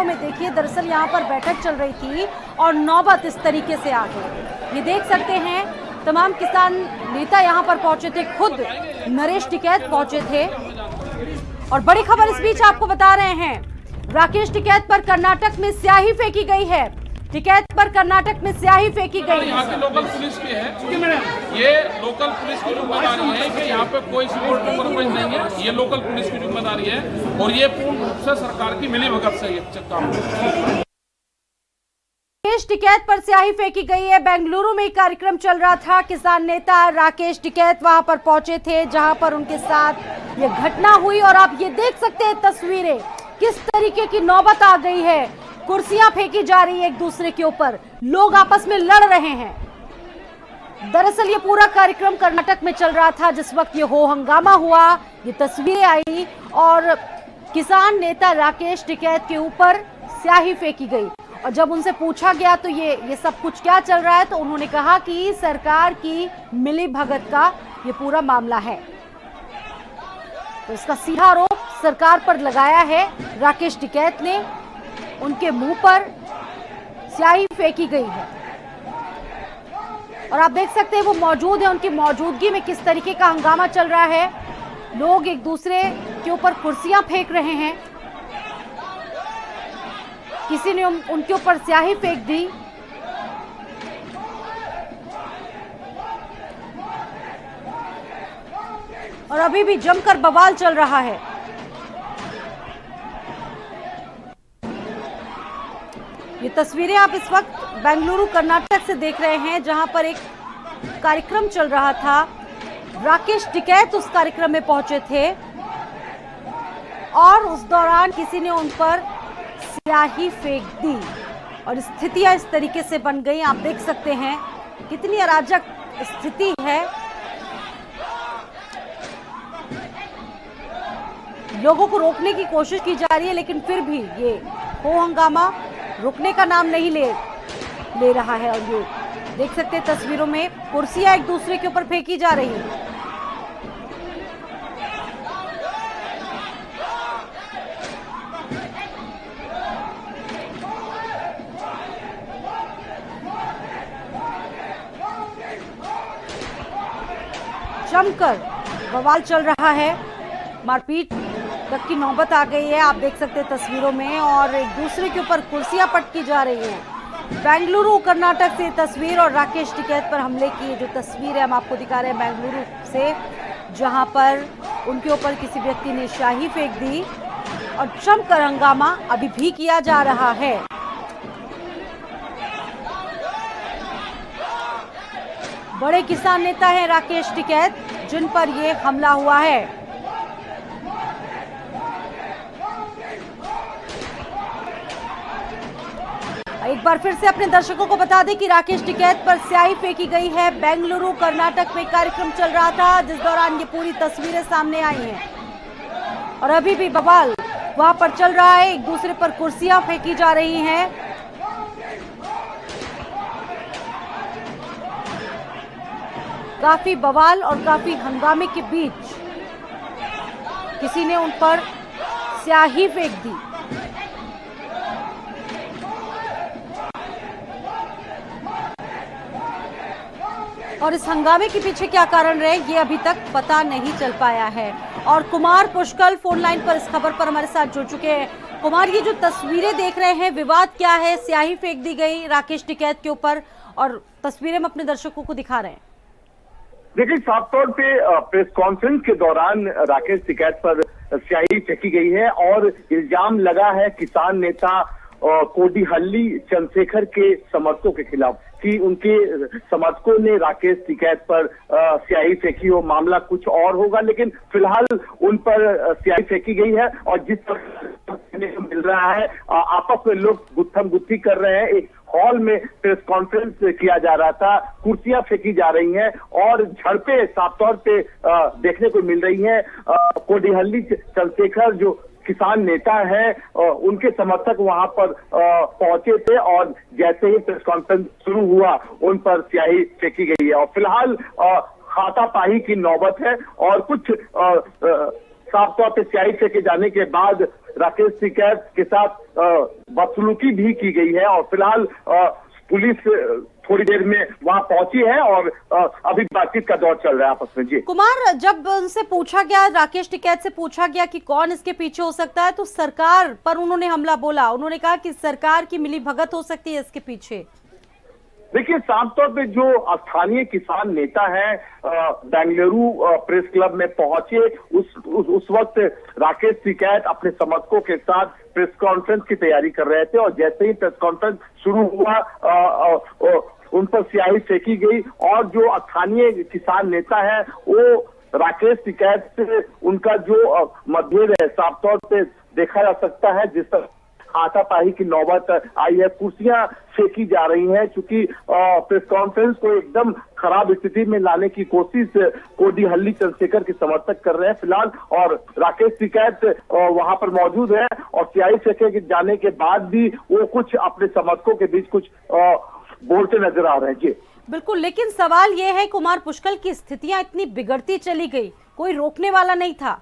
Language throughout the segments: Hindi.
तस्वीरों में देखिए, दरअसल यहाँ पर बैठक चल रही थी और नौबत इस तरीके से आ गई। ये देख सकते हैं तमाम किसान नेता यहाँ पर पहुंचे थे, खुद नरेश टिकैत पहुंचे थे। और बड़ी खबर इस बीच आपको बता रहे हैं, राकेश टिकैत पर कर्नाटक में स्याही फेंकी गई है। टिकैत पर कर्नाटक में स्याही फेंकी गई है। यहाँ की लोकल पुलिस की है, ये लोकल पुलिस की जिम्मेदारी है कि यहाँ पे कोई सपोर्ट नहीं है, ये लोकल पुलिस की जिम्मेदारी है और ये पूर्ण रूप से सरकार की मिलीभगत से ये काम है। राकेश टिकैत पर स्याही फेंकी गई है। बेंगलुरु में कार्यक्रम चल रहा था, किसान नेता राकेश टिकैत वहां पर पहुंचे थे, जहां पर उनके साथ ये घटना हुई। और आप ये देख सकते हैं तस्वीरें, किस तरीके की नौबत आ गई है। कुर्सियां फेंकी जा रही है एक दूसरे के ऊपर, लोग आपस में लड़ रहे हैं। दरअसल ये पूरा कार्यक्रम कर्नाटक में चल रहा था जिस वक्त ये हो हंगामा हुआ। ये तस्वीरें आई और किसान नेता राकेश टिकैत के ऊपर स्याही फेंकी गई। और जब उनसे पूछा गया तो ये सब कुछ क्या चल रहा है, तो उन्होंने कहा कि सरकार की मिलीभगत का ये पूरा मामला है। तो इसका सीधा आरोप सरकार पर लगाया है राकेश टिकैत ने। उनके मुंह पर स्याही फेंकी गई है और आप देख सकते हैं वो मौजूद है, उनकी मौजूदगी में किस तरीके का हंगामा चल रहा है। लोग एक दूसरे के ऊपर कुर्सियां फेंक रहे हैं, किसी ने उनके ऊपर स्याही फेंक दी। और अभी भी जमकर बवाल चल रहा है। ये तस्वीरें आप इस वक्त बेंगलुरु कर्नाटक से देख रहे हैं, जहां पर एक कार्यक्रम चल रहा था। राकेश टिकैत उस कार्यक्रम में पहुंचे थे और उस दौरान किसी ने उन पर स्याही फेंक दी और स्थितियां इस तरीके से बन गई। आप देख सकते हैं कितनी अराजक स्थिति है। लोगों को रोकने की कोशिश की जा रही है, लेकिन फिर भी ये हो हंगामा रुकने का नाम नहीं ले रहा है। और ये देख सकते हैं तस्वीरों में, कुर्सियां एक दूसरे के ऊपर फेंकी जा रही हैं। जमकर बवाल चल रहा है, मारपीट तक की नौबत आ गई है। आप देख सकते हैं तस्वीरों में, और एक दूसरे के ऊपर कुर्सियां पटकी जा रही हैं। बेंगलुरु कर्नाटक से तस्वीर और राकेश टिकैत पर हमले की जो तस्वीर है हम आपको दिखा रहे हैं बेंगलुरु से, जहां पर उनके ऊपर किसी व्यक्ति ने स्याही फेंक दी और जमकर हंगामा अभी भी किया जा रहा है। बड़े किसान नेता हैं राकेश टिकैत, जिन पर यह हमला हुआ है। एक बार फिर से अपने दर्शकों को बता दें कि राकेश टिकैत पर स्याही फेंकी गई है। बेंगलुरु कर्नाटक में कार्यक्रम चल रहा था जिस दौरान ये पूरी तस्वीरें सामने आई हैं और अभी भी बवाल वहां पर चल रहा है। एक दूसरे पर कुर्सियां फेंकी जा रही हैं। काफी बवाल और काफी हंगामे के बीच किसी ने उन पर स्याही फेंक दी। और इस हंगामे के पीछे क्या कारण रहे ये अभी तक पता नहीं चल पाया है। और कुमार पुष्कल फोन लाइन पर इस खबर पर हमारे साथ जुड़ चुके हैं। कुमार, ये जो तस्वीरें देख रहे हैं, विवाद क्या है? स्याही फेंक दी गई राकेश टिकैत के ऊपर और तस्वीरें हम अपने दर्शकों को दिखा रहे हैं। देखिए, साफ तौर पे प्रेस कॉन्फ्रेंस के दौरान राकेश टिकैत पर स्याही फेंकी गई है और इल्जाम लगा है किसान नेता कोडिहल्ली चंद्रशेखर के समर्थकों के खिलाफ कि उनके समर्थकों ने राकेश टिकैत पर स्याही फेंकी हो। मामला कुछ और होगा, लेकिन फिलहाल उन पर स्याही फेंकी गई है। और जिस तरह मिल रहा है, आपस में लोग गुत्थम गुत्थी कर रहे हैं। एक हॉल में प्रेस कॉन्फ्रेंस किया जा रहा था, कुर्सियां फेंकी जा रही हैं और झड़पें साफ तौर पे देखने को मिल रही हैं। कोडिहल्ली चंद्रशेखर जो किसान नेता है, उनके समर्थक वहां पर पहुंचे थे और जैसे ही प्रेस कॉन्फ्रेंस शुरू हुआ उन पर स्याही फेंकी गई है। और फिलहाल हाथापाई की नौबत है और कुछ साफ तौर पे स्याही फेंके जाने के बाद राकेश टिकैत के साथ बदसलूकी भी की गई है और फिलहाल पुलिस थोड़ी देर में वहां पहुंची है और अभी बातचीत का दौर चल रहा है आपस में। जी कुमार, जब उनसे पूछा गया, राकेश टिकैत से पूछा गया कि कौन इसके पीछे हो सकता है, तो सरकार पर उन्होंने हमला बोला। उन्होंने कहा कि सरकार की मिलीभगत हो सकती है इसके पीछे। देखिए, साफ तौर पे जो स्थानीय किसान नेता है बेंगलुरु प्रेस क्लब में पहुंचे, उस वक्त राकेश टिकैत अपने समर्थकों के साथ प्रेस कॉन्फ्रेंस की तैयारी कर रहे थे और जैसे ही प्रेस कॉन्फ्रेंस शुरू हुआ उन पर स्याही फेंकी गई और जो स्थानीय किसान नेता है वो राकेश टिकैत से उनका जो मतभेद है साफ तौर पे देखा जा सकता है। जिस तरह हाथापाई की नौबत आई है, कुर्सियां फेंकी जा रही हैं, क्योंकि प्रेस कॉन्फ्रेंस को एकदम खराब स्थिति में लाने की कोशिश कोडिहल्ली चंद्रशेखर के समर्थक कर रहे हैं फिलहाल। और राकेश टिकैत वहां पर मौजूद है और स्याही फेंके जाने के बाद भी वो कुछ अपने समर्थकों के बीच कुछ बोलते नजर आ रहे हैं। जी बिल्कुल, लेकिन सवाल ये है कुमार, पुष्कर की स्थितियां इतनी बिगड़ती चली गई, कोई रोकने वाला नहीं था।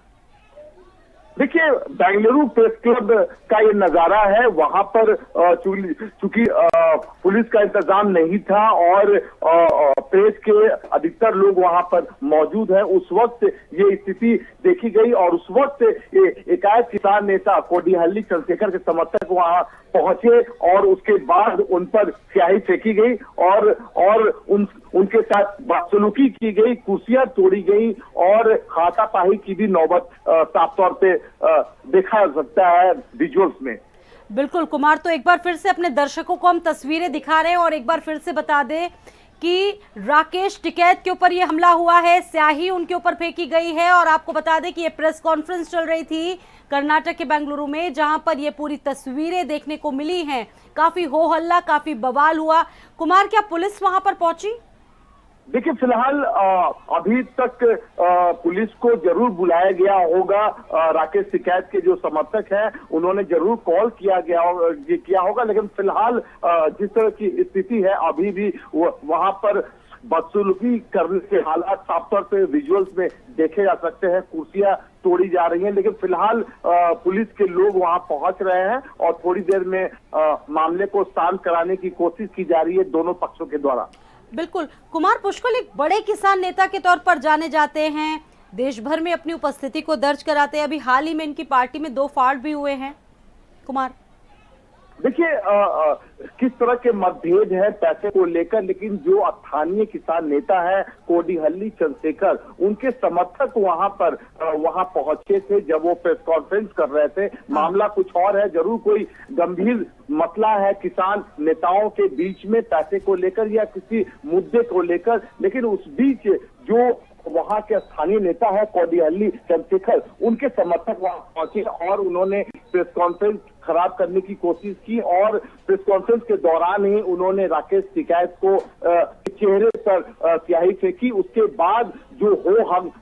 देखिए, बेंगलुरु प्रेस क्लब का ये नजारा है, वहां पर चूंकि पुलिस का इंतजाम नहीं था और प्रेस के अधिकतर लोग वहां पर मौजूद हैं, उस वक्त ये स्थिति देखी गई और उस वक्त एकाएक किसान नेता कोडिहल्ली चंद्रशेखर के समर्थक वहां पहुंचे और उसके बाद उन पर स्याही फेंकी गई और उनके साथ बदसलूकी की गई, कुर्सियां तोड़ी गई और हाथापाई की भी नौबत साफ तौर पे देखा जा सकता है विजुअल्स में। बिल्कुल कुमार, तो एक बार फिर से अपने दर्शकों को हम तस्वीरें दिखा रहे हैं और एक बार फिर से बता दें कि राकेश टिकैत के ऊपर ये हमला हुआ है, स्याही उनके ऊपर फेंकी गई है और आपको बता दें कि ये प्रेस कॉन्फ्रेंस चल रही थी कर्नाटक के बेंगलुरु में, जहां पर ये पूरी तस्वीरें देखने को मिली हैं। काफी हो हल्ला, काफी बवाल हुआ। कुमार, क्या पुलिस वहां पर पहुंची? देखिए, फिलहाल अभी तक पुलिस को जरूर बुलाया गया होगा। राकेश टिकैत के जो समर्थक हैं उन्होंने जरूर कॉल किया होगा, लेकिन फिलहाल जिस तरह की स्थिति है अभी भी वहां पर बदसलूकी करने के हालात साफ तौर पे विजुअल्स में देखे जा सकते हैं। कुर्सियां तोड़ी जा रही हैं, लेकिन फिलहाल पुलिस के लोग वहां पहुंच रहे हैं और थोड़ी देर में मामले को शांत कराने की कोशिश की जा रही है दोनों पक्षों के द्वारा। बिल्कुल कुमार, पुष्कर एक बड़े किसान नेता के तौर पर जाने जाते हैं, देश भर में अपनी उपस्थिति को दर्ज कराते हैं। अभी हाल ही में इनकी पार्टी में 2 फाड़ भी हुए हैं। कुमार, देखिए किस तरह के मतभेद है पैसे को लेकर, लेकिन जो स्थानीय किसान नेता है कोडिहल्ली चंद्रशेखर, उनके समर्थक वहां पहुंचे थे जब वो प्रेस कॉन्फ्रेंस कर रहे थे। मामला कुछ और है, जरूर कोई गंभीर मसला है किसान नेताओं के बीच में पैसे को लेकर या किसी मुद्दे को लेकर, लेकिन उस बीच जो वहां के स्थानीय नेता है कोडिहल्ली चंद्रशेखर, उनके समर्थक वहां पहुंचे और उन्होंने प्रेस कॉन्फ्रेंस खराब करने की कोशिश की और प्रेस कॉन्फ्रेंस के दौरान ही उन्होंने राकेश टिकैत को चेहरे पर स्याही फेंकी। उसके बाद जो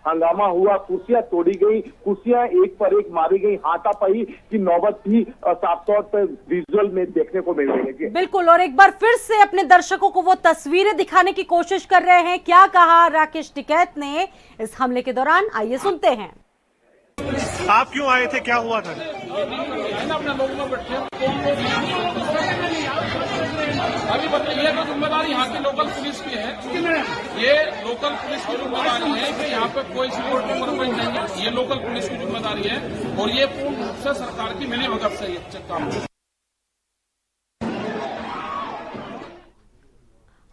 हंगामा हुआ, कुर्सियां तोड़ी गई, कुर्सियां एक पर एक मारी गई, हाथापाई की नौबत भी साफ तौर पर विजुअल में देखने को मिल रही है। बिल्कुल, और एक बार फिर से अपने दर्शकों को वो तस्वीरें दिखाने की कोशिश कर रहे हैं। क्या कहा राकेश टिकैत ने इस हमले के दौरान, आइए सुनते हैं। आप क्यों आए थे, क्या हुआ था? अपने लोग में बैठे अभी बताइए, तो जिम्मेदारी यहाँ की लोकल पुलिस की है। ये लोकल पुलिस की जिम्मेदारी है कि यहाँ पे कोई सपोर्ट नहीं है, ये लोकल पुलिस की जिम्मेदारी है और ये पूर्ण रूप से सरकार की मिलीभगत से ये काम है।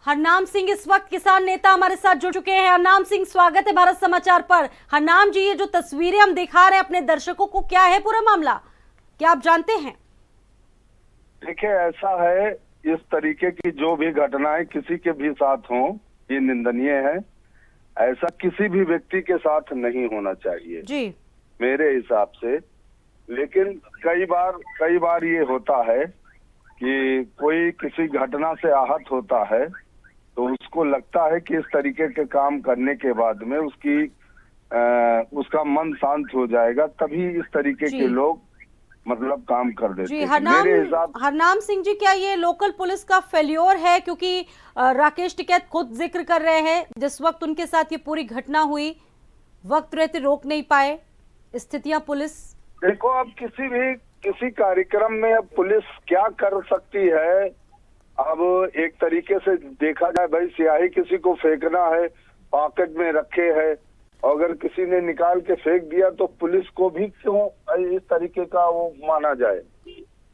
हरनाम सिंह इस वक्त किसान नेता हमारे साथ जुड़ चुके हैं। हरनाम सिंह, स्वागत है भारत समाचार पर। हरनाम जी, ये जो तस्वीरें हम दिखा रहे हैं अपने दर्शकों को, क्या है पूरा मामला, क्या आप जानते हैं? देखिए, ऐसा है, इस तरीके की जो भी घटनाएं किसी के भी साथ हों ये निंदनीय है। ऐसा किसी भी व्यक्ति के साथ नहीं होना चाहिए जी, मेरे हिसाब से। लेकिन कई बार ये होता है कि कोई किसी घटना से आहत होता है तो उसको लगता है कि इस तरीके के काम करने के बाद में उसका मन शांत हो जाएगा, तभी इस तरीके के लोग मतलब काम कर देते हैं। हरनाम सिंह जी, क्या ये लोकल पुलिस का फेल्योर है? क्योंकि राकेश टिकैत खुद जिक्र कर रहे हैं जिस वक्त उनके साथ ये पूरी घटना हुई, वक्त रहते रोक नहीं पाए, स्थितियां पुलिस। देखो, अब किसी भी किसी कार्यक्रम में अब पुलिस क्या कर सकती है? अब एक तरीके से देखा जाए भाई, स्याही किसी को फेंकना है, पॉकेट में रखे है, अगर किसी ने निकाल के फेंक दिया तो पुलिस को भी क्यों इस तरीके का वो माना जाए?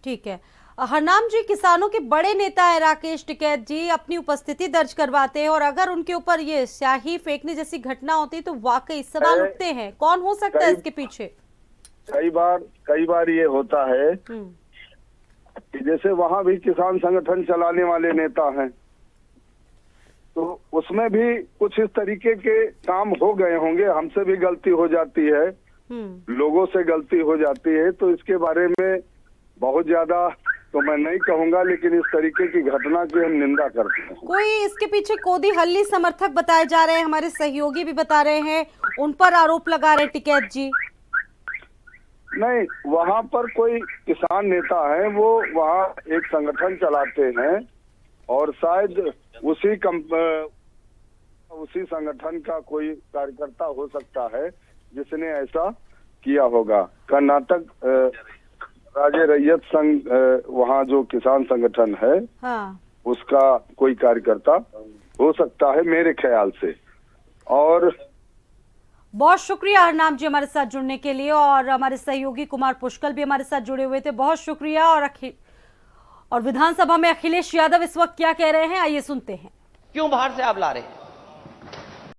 ठीक है। हरनाम जी, किसानों के बड़े नेता है राकेश टिकैत जी, अपनी उपस्थिति दर्ज करवाते हैं और अगर उनके ऊपर ये स्याही फेंकने जैसी घटना होती है तो वाकई सवाल उठते हैं, कौन हो सकता है इसके पीछे? कई बार ये होता है कि जैसे वहां भी किसान संगठन चलाने वाले नेता हैं, तो उसमें भी कुछ इस तरीके के काम हो गए होंगे, हमसे भी गलती हो जाती है, लोगों से गलती हो जाती है, तो इसके बारे में बहुत ज्यादा तो मैं नहीं कहूंगा, लेकिन इस तरीके की घटना की हम निंदा करते हैं। कोई इसके पीछे कोदी हल्ली समर्थक बताए जा रहे हैं, हमारे सहयोगी भी बता रहे हैं, उन पर आरोप लगा रहे टिकैत जी। नहीं, वहाँ पर कोई किसान नेता है, वो वहाँ एक संगठन चलाते हैं और शायद उसी संगठन का कोई कार्यकर्ता हो सकता है जिसने ऐसा किया होगा। कर्नाटक राज्य रैयत संघ, वहाँ जो किसान संगठन है, हाँ, उसका कोई कार्यकर्ता हो सकता है मेरे ख्याल से। और बहुत शुक्रिया हरनाम जी हमारे साथ जुड़ने के लिए, और हमारे सहयोगी कुमार पुष्कल भी हमारे साथ जुड़े हुए थे, बहुत शुक्रिया। और विधानसभा में अखिलेश यादव इस वक्त क्या कह रहे हैं, आइए सुनते हैं। क्यों बाहर से आप ला रहे हैं?